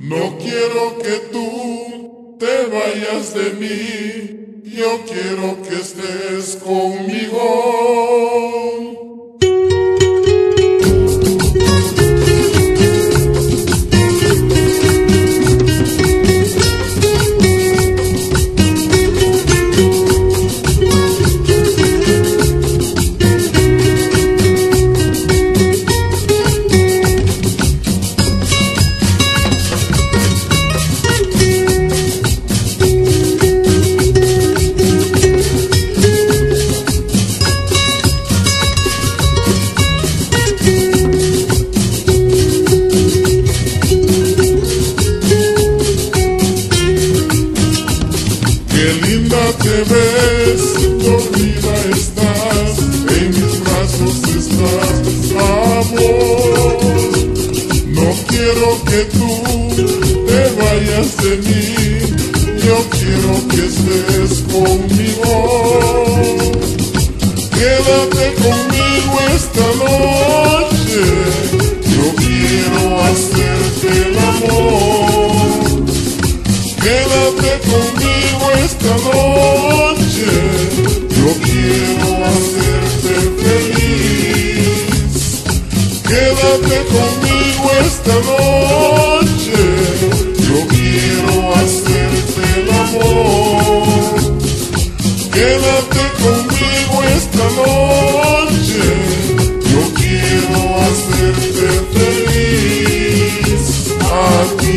No quiero que tú te vayas de mí, yo quiero que estés conmigo. Te ves, dormida estás, en mis brazos estás, amor. No quiero que tú te vayas de mí, yo quiero que estés conmigo. Quédate conmigo esta noche, yo quiero hacerte el amor. Quédate conmigo esta noche, yo quiero hacerte feliz. Quédate conmigo esta noche, yo quiero hacerte el amor. Quédate conmigo esta noche, yo quiero hacerte feliz a ti.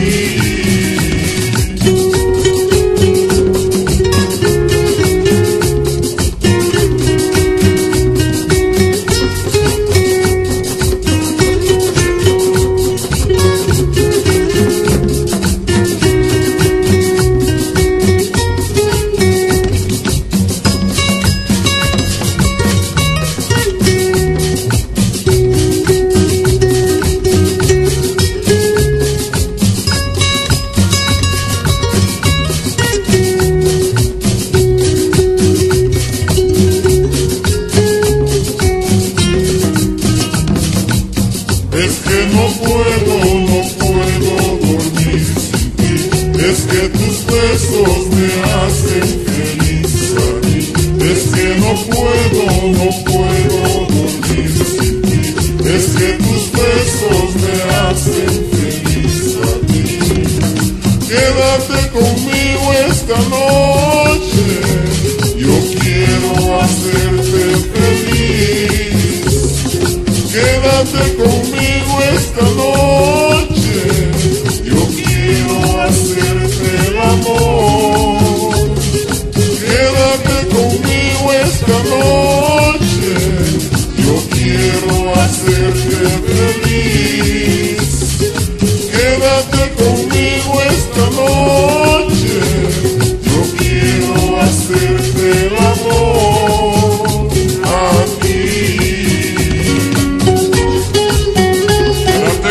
Es que no puedo dormir sin ti. Es que tus besos me hacen feliz a mí. Es que no puedo dormir sin ti. Es que tus besos me hacen feliz a mí. Quédate conmigo esta noche, yo quiero hacerte feliz. Quédate conmigo esta noche, yo quiero hacerte el amor. Quédate conmigo esta noche, yo quiero hacerte feliz. Quédate conmigo esta noche, yo quiero hacerte el amor a ti.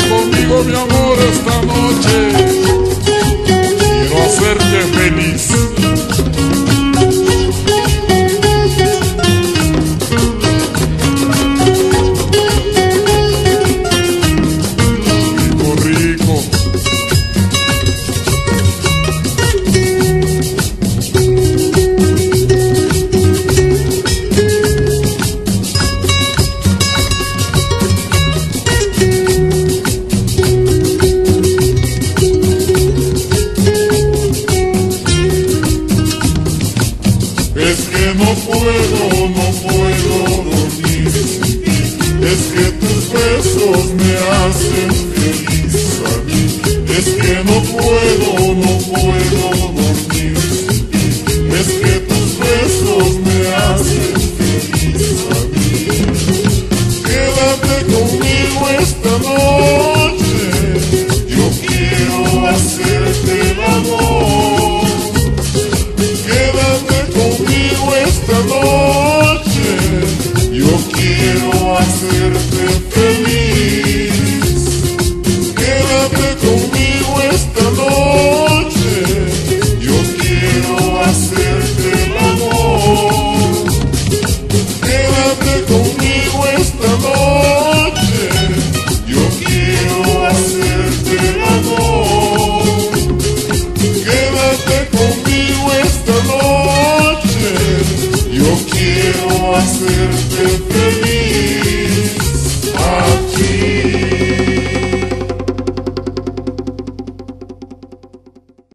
Conmigo, mi amor, esta noche quiero hacerte feliz. Rico, rico. Es que no puedo dormir sin ti. Es que tus besos me hacen feliz a mí. Es que no puedo dormir sin ti. Es que tus besos me hacen feliz a mí. Quédate conmigo esta noche, yo quiero hacerte el amor. Quédate conmigo esta noche, yo quiero hacerte feliz. Quédate conmigo esta hacerte feliz.